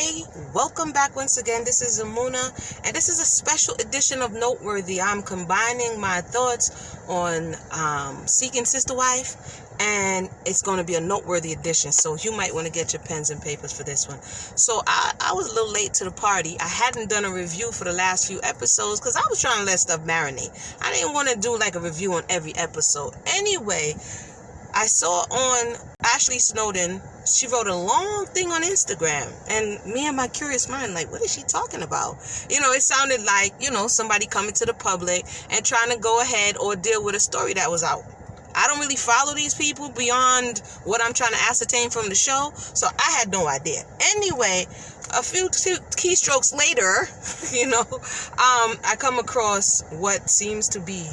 Hey, welcome back once again. This is Amuna, and this is a special edition of Noteworthy. I'm combining my thoughts on Seeking Sister Wife, and it's going to be a noteworthy edition, so you might want to get your pens and papers for this one. So I was a little late to the party. I hadn't done a review for the last few episodes because I was trying to let stuff marinate. I didn't want to do like a review on every episode. Anyway, I saw on Ashley Snowden, she wrote a long thing on Instagram, and me and my curious mind, like, what is she talking about? It sounded like, somebody coming to the public and trying to go ahead or deal with a story that was out. I don't really follow these people beyond what I'm trying to ascertain from the show, so I had no idea. Anyway, a few keystrokes later, I come across what seems to be,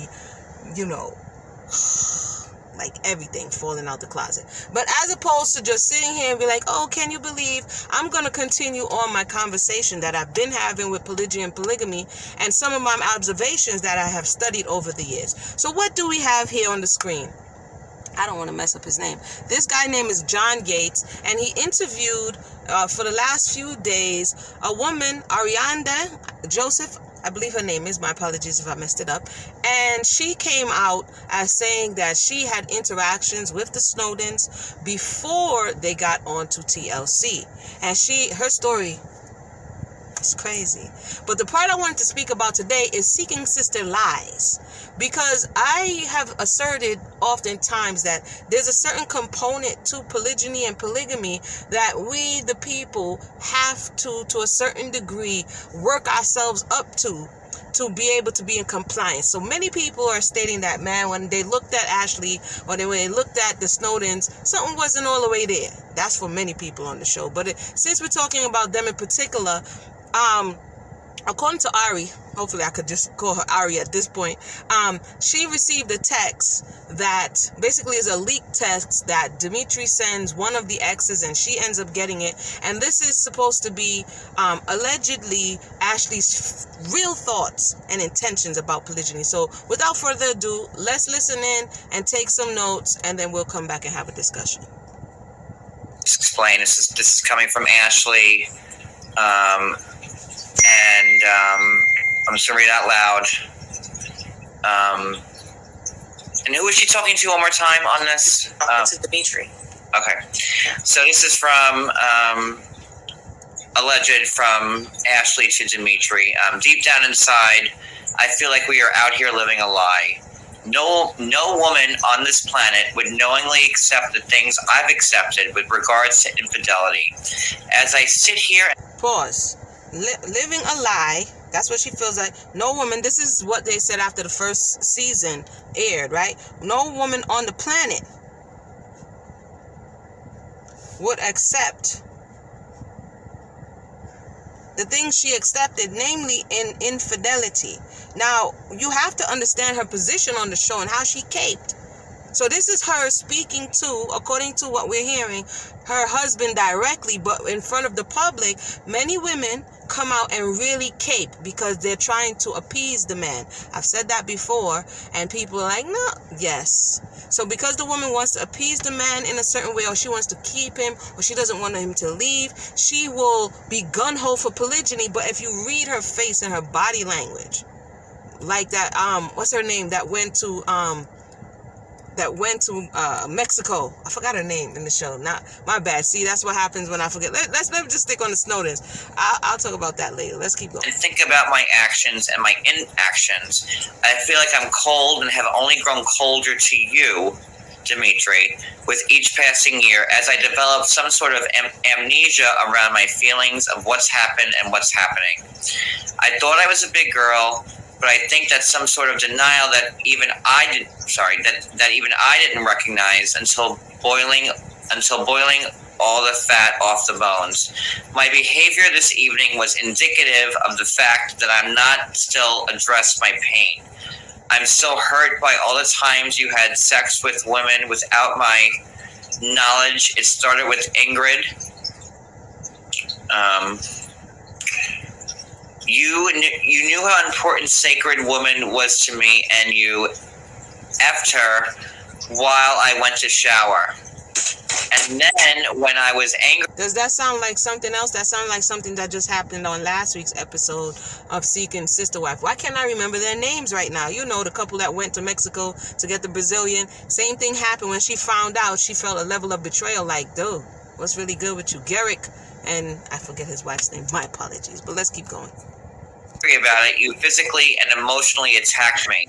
like everything falling out the closet. But as opposed to just sitting here and be like, oh, can you believe, I'm going to continue on my conversation that I've been having with polygyny and polygamy and some of my observations that I have studied over the years. So what do we have here on the screen? I don't want to mess up his name. This guy name is John Gates, and he interviewed for the last few days a woman, Arianda Joseph, I believe her name is, my apologies if I messed it up, and she came out as saying that she had interactions with the Snowdens before they got onto TLC, and her story is crazy. But the part I wanted to speak about today is Seeking Sister Lies, because I have asserted oftentimes that there's a certain component to polygyny and polygamy that we, the people, have to a certain degree, work ourselves up to be able to be in compliance. So many people are stating that, man, when they looked at Ashley or when they looked at the Snowdens, something wasn't all the way there. That's for many people on the show. But since we're talking about them in particular, according to Ari, hopefully I could just call her Ari at this point, she received a text that basically is a leaked text that Dimitri sends one of the exes, and she ends up getting it. And this is supposed to be allegedly Ashley's real thoughts and intentions about polygyny. So without further ado, let's listen in and take some notes, and then we'll come back and have a discussion. Just explain. This is coming from Ashley. And I'm just going to read out loud. And who is she talking to one more time on this? To Dimitri. Okay. So this is from, alleged from Ashley to Dimitri. Deep down inside, I feel like we are out here living a lie. No woman on this planet would knowingly accept the things I've accepted with regards to infidelity. As I sit here... Pause. Living a lie, that's what she feels like. No woman, this is what they said after the first season aired, right? No woman on the planet would accept the things she accepted, namely in infidelity. Now, you have to understand her position on the show and how she caped. So this is her speaking to, according to what we're hearing, her husband directly, but in front of the public, many women come out and really cape because they're trying to appease the man. I've said that before, and people are like, no, yes. So because the woman wants to appease the man in a certain way, or she wants to keep him, or she doesn't want him to leave, she will be gun-ho for polygyny. But if you read her face and her body language, like that, what's her name, that went to Mexico. I forgot her name in the show. Not my bad. See, that's what happens when I forget. Let's just stick on the Snowdens. I'll talk about that later. Let's keep going. And think about my actions and my inactions. I feel like I'm cold and have only grown colder to you, Dimitri, with each passing year as I develop some sort of amnesia around my feelings of what's happened and what's happening. I thought I was a big girl, but I think that's some sort of denial that even I didn't recognize until boiling all the fat off the bones. My behavior this evening was indicative of the fact that I'm not still addressed my pain. I'm still hurt by all the times you had sex with women without my knowledge. It started with Ingrid. You knew how important Sacred Woman was to me, and you effed her while I went to shower. And And then when I was angry, does that sound like something else? That sounds like something that just happened on last week's episode of Seeking Sister Wife. Why can't I remember their names right now? You know, the couple that went to Mexico to get the Brazilian. Same thing happened when she found out. She felt a level of betrayal, like, dude, what's really good with you? Garrick, and I forget his wife's name. My apologies, but let's keep going. about it, you physically and emotionally attacked me.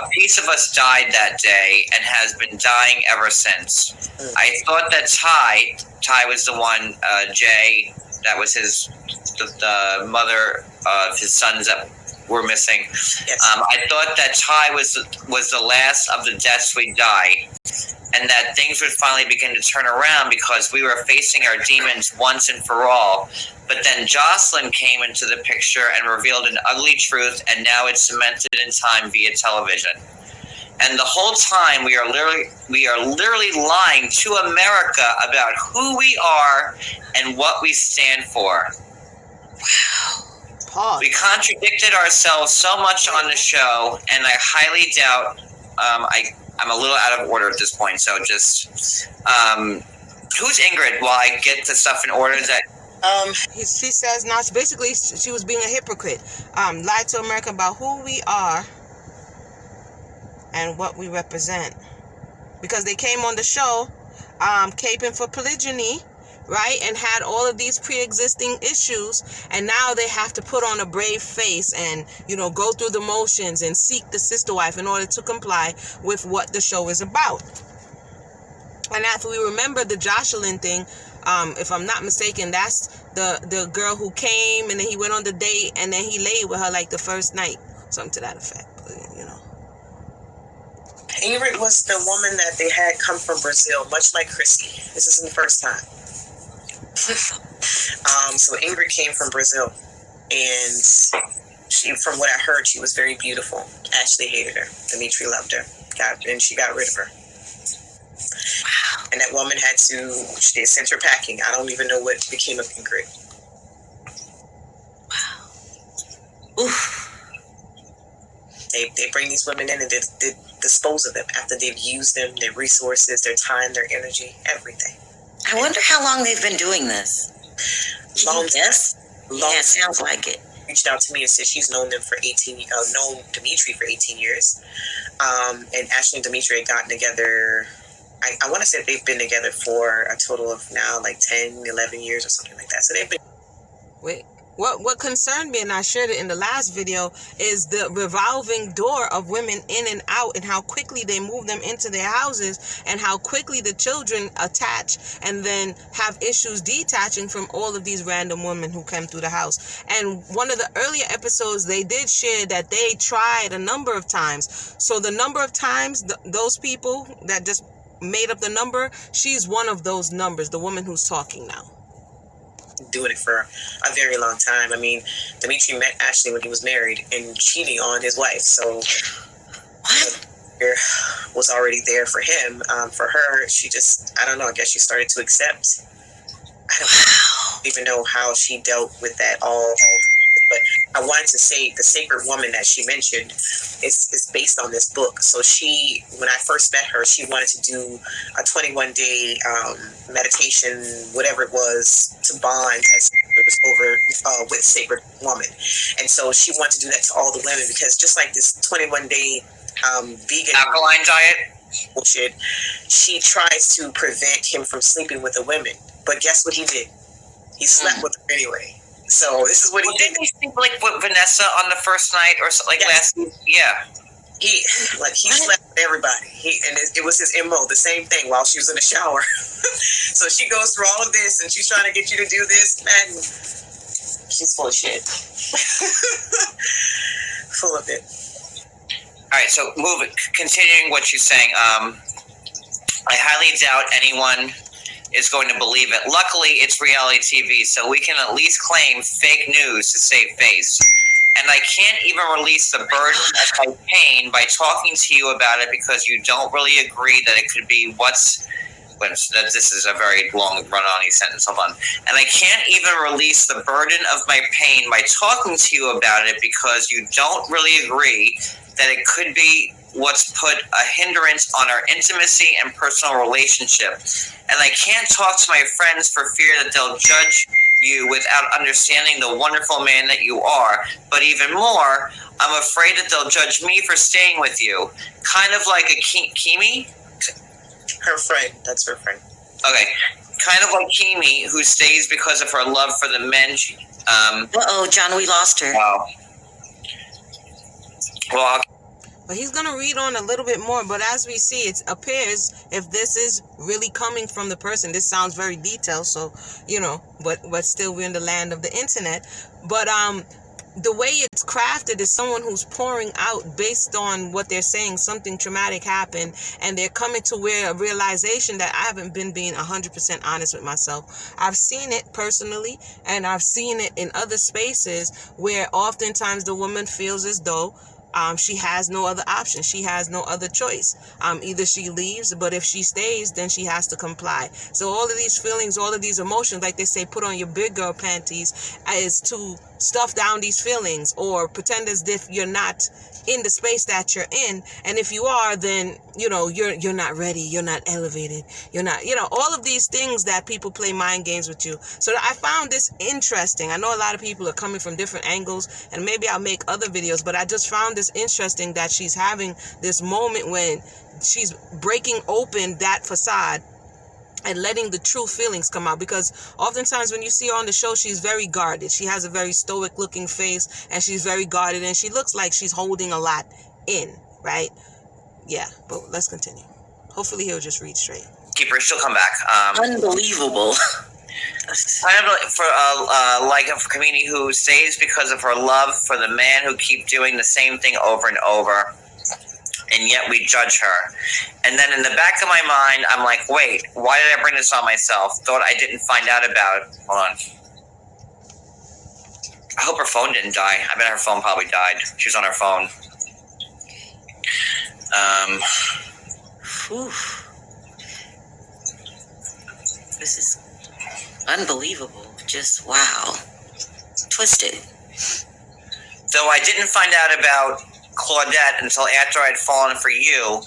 A piece of us died that day and has been dying ever since. I thought that Ty was the one, Jay, that was the mother of his sons that were missing. Yes. I thought that Ty was the last of the deaths we die, and that things would finally begin to turn around because we were facing our demons once and for all. But then Jocelyn came into the picture and revealed an ugly truth, and now it's cemented in time via television. And the whole time we are literally lying to America about who we are and what we stand for. Wow. Pause. We contradicted ourselves so much on the show, and I highly doubt. I'm a little out of order at this point, so just who's Ingrid? While I get the stuff in order, that She says now, basically, she was being a hypocrite. Lied to America about who we are and what we represent. Because they came on the show, caping for polygyny, right? And had all of these pre-existing issues. And now they have to put on a brave face and, go through the motions and seek the sister wife in order to comply with what the show is about. And after we remember the Jocelyn thing, if I'm not mistaken, that's the girl who came and then he went on the date and then he laid with her like the first night, something to that effect. But, Ingrid was the woman that they had come from Brazil, much like Chrissy. This isn't the first time. So Ingrid came from Brazil, and she, from what I heard, she was very beautiful. Ashley hated her. Dimitri loved her, and she got rid of her. And that woman they sent her packing. I don't even know what became of Ingrid. Wow. Oof. They bring these women in and they dispose of them after they've used them, their resources, their time, their energy, everything. I wonder how long they've been doing this. Long Yes. Long Yeah, it sounds like it. reached out to me and said she's known them for known Dimitri for 18 years. And Ashley and Dimitri had gotten together. I want to say they've been together for a total of now like 10, 11 years or something like that. So they've been. Wait. What concerned me, and I shared it in the last video, is the revolving door of women in and out and how quickly they move them into their houses and how quickly the children attach and then have issues detaching from all of these random women who came through the house. And one of the earlier episodes, they did share that they tried a number of times. So the number of times those people that just made up the number, she's one of those numbers, the woman who's talking now. Doing it for a very long time. I mean, Dimitri met Ashley when he was married and cheating on his wife. So was already there for him. For her, she just, I don't know, I guess she started to accept. I don't even know how she dealt with that all. But I wanted to say the sacred woman that she mentioned is based on this book. So she, when I first met her, she wanted to do a 21-day meditation, whatever it was, to bond as over with sacred woman. And so she wanted to do that to all the women because just like this 21-day vegan alkaline diet bullshit, she tries to prevent him from sleeping with the women. But guess what he did? He slept with her anyway. So this is what he did. Didn't he sleep like with Vanessa on the first night or something like Yes. last? Yeah. He slept with everybody. It was his MO, the same thing while she was in the shower. So she goes through all of this and she's trying to get you to do this, man. She's full of shit. Full of it. All right. So continuing what she's saying. I highly doubt anyone is going to believe it. Luckily, it's reality TV, so we can at least claim fake news to save face. And I can't even release the burden of my pain by talking to you about it because you don't really agree that it could be this is a very long run-on sentence, hold on. And I can't even release the burden of my pain by talking to you about it because you don't really agree that it could be what's put a hindrance on our intimacy and personal relationship. And I can't talk to my friends for fear that they'll judge you without understanding the wonderful man that you are. But even more, I'm afraid that they'll judge me for staying with you. Kind of like a Kimi? Her friend. That's her friend. Okay. Kind of like Kimi, who stays because of her love for the men. Uh-oh, John, we lost her. Wow. Well, But he's going to read on a little bit more. But as we see, it appears if this is really coming from the person, this sounds very detailed. So, but still we're in the land of the internet. But the way it's crafted is someone who's pouring out based on what they're saying. Something traumatic happened and they're coming to a realization that I haven't been being 100% honest with myself. I've seen it personally, and I've seen it in other spaces where oftentimes the woman feels as though she has no other option. She has no other choice. Either she leaves, but if she stays, then she has to comply. So all of these feelings, all of these emotions, like they say, put on your big girl panties, is to stuff down these feelings or pretend as if you're not in the space that you're in. And if you are, then, you're not ready. You're not elevated. You're not, all of these things that people play mind games with you. So I found this interesting. I know a lot of people are coming from different angles, and maybe I'll make other videos, but I just found this interesting that she's having this moment when she's breaking open that facade and letting the true feelings come out. Because oftentimes when you see her on the show, she's very guarded. She has a very stoic looking face, and she's very guarded, and she looks like she's holding a lot in, right? Yeah, but let's continue. Hopefully he'll just read straight. Keeper, she'll come back. Unbelievable. Kind of for like a community who stays because of her love for the man who keep doing the same thing over and over, and yet we judge her. And then in the back of my mind, I'm like, wait, why did I bring this on myself? Thought I didn't find out about it. Hold on. I hope her phone didn't die. I bet her phone probably died. She was on her phone. This is unbelievable. Just wow. Twisted. Though I didn't find out about Claudette until after I'd fallen for you.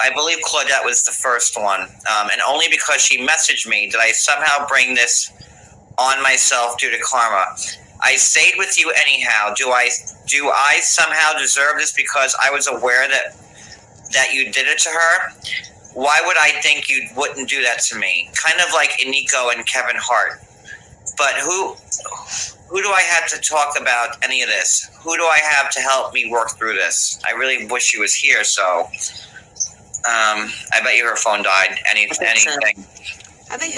I believe Claudette was the first one. And only because she messaged me did I somehow bring this on myself due to karma. I stayed with you anyhow. Do I somehow deserve this because I was aware that you did it to her? Why would I think you wouldn't do that to me? Kind of like Iniko and Kevin Hart. But who do I have to talk about any of this? Who do I have to help me work through this? I really wish she was here, so I bet you her phone died. Anything. I think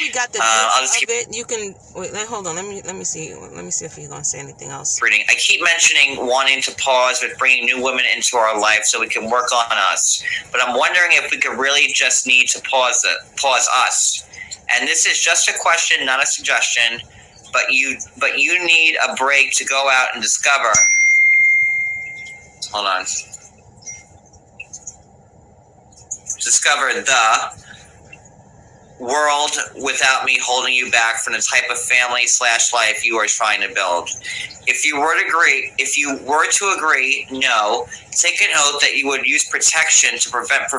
we got the gist of it. You can wait. Hold on. Let me see. Let me see if he's gonna say anything else. Reading. I keep mentioning wanting to pause with bringing new women into our life so we can work on us. But I'm wondering if we could really just need to pause us. And this is just a question, not a suggestion. But you need a break to go out and discover. Hold on. Discover the world without me holding you back from the type of family/life you are trying to build. If you were to agree, no, take an oath that you would use protection to prevent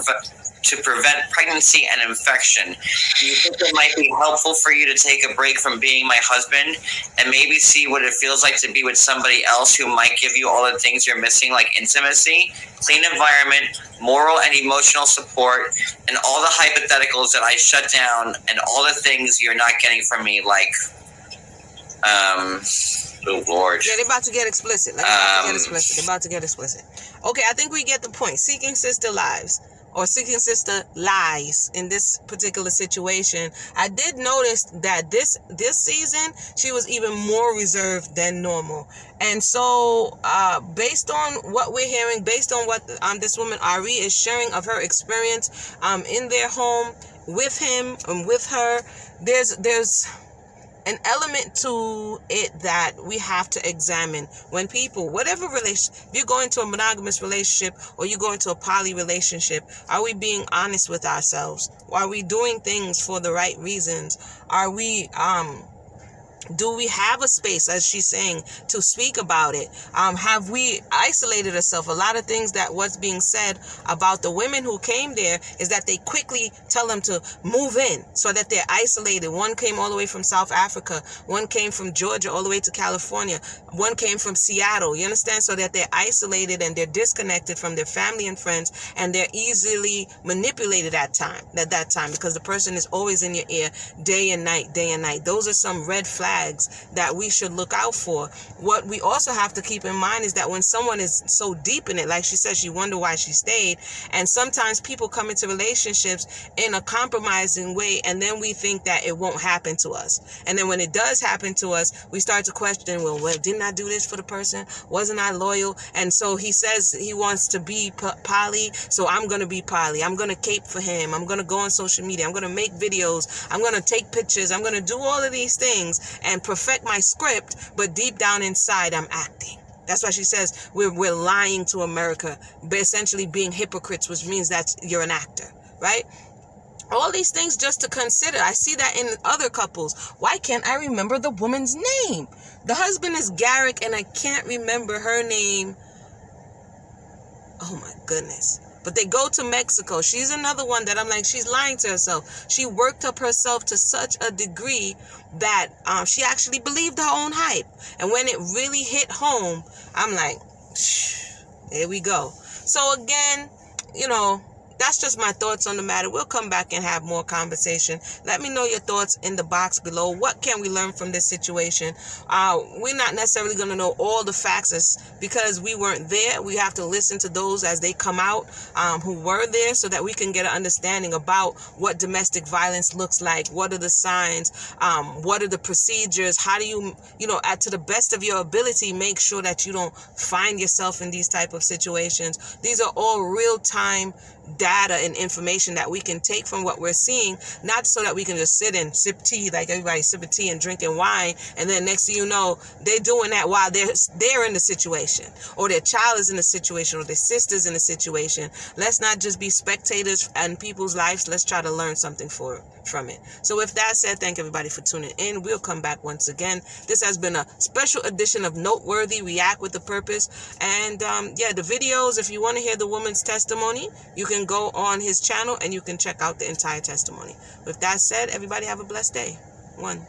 pregnancy and infection. Do you think it might be helpful for you to take a break from being my husband and maybe see what it feels like to be with somebody else who might give you all the things you're missing, like intimacy, clean environment, moral and emotional support, and all the hypotheticals that I shut down, and all the things you're not getting from me, like, oh Lord. Yeah, they're about to get explicit. They're about to get explicit. Okay, I think we get the point. Seeking sister lives. Or seeking sister lies in this particular situation. I did notice that this season she was even more reserved than normal, and so based on what we're hearing, based on what this woman Ari is sharing of her experience in their home with him and with her, there's an element to it that we have to examine. When people, whatever relation, if you go into a monogamous relationship or you go into a poly relationship, are we being honest with ourselves? Are we doing things for the right reasons? Are we Do we have a space, as she's saying, to speak about it? Have we isolated ourselves? A lot of things that what's being said about the women who came there is that they quickly tell them to move in so that they're isolated. One came all the way from South Africa. One came from Georgia all the way to California. One came from Seattle. You understand? So that they're isolated and they're disconnected from their family and friends, and they're easily manipulated at that time because the person is always in your ear day and night, day and night. Those are some red flags that we should look out for. What we also have to keep in mind is that when someone is so deep in it, like she said, she wondered why she stayed. And sometimes people come into relationships in a compromising way, and then we think that it won't happen to us. And then when it does happen to us, we start to question, well, didn't I do this for the person? Wasn't I loyal? And so he says he wants to be poly, so I'm going to be poly. I'm going to cape for him. I'm going to go on social media. I'm going to make videos. I'm going to take pictures. I'm going to do all of these things and perfect my script, but deep down inside, I'm acting. That's why she says we're lying to America, but essentially being hypocrites, which means that you're an actor, right? All these things just to consider. I see that in other couples. Why can't I remember the woman's name? The husband is Garrick, and I can't remember her name. Oh my goodness. But they go to Mexico. She's another one that I'm like, she's lying to herself. She worked up herself to such a degree that she actually believed her own hype. And when it really hit home, I'm like, here we go. So again, that's just my thoughts on the matter. We'll come back and have more conversation. Let me know your thoughts in the box below. What can we learn from this situation? We're not necessarily going to know all the facts because we weren't there. We have to listen to those as they come out who were there so that we can get an understanding about what domestic violence looks like. What are the signs? What are the procedures? How do you, to the best of your ability, make sure that you don't find yourself in these type of situations. These are all real-time data and information that we can take from what we're seeing, not so that we can just sit and sip tea like everybody sipping tea and drinking wine, and then next thing you know, they're doing that while they're in the situation, or their child is in the situation, or their sister's in the situation. Let's not just be spectators in people's lives. Let's try to learn something from it. So with that said, thank everybody for tuning in. We'll come back once again. This has been a special edition of Noteworthy, React with a Purpose. And the videos, if you want to hear the woman's testimony, you can go on his channel and you can check out the entire testimony. With that said, everybody have a blessed day. 1.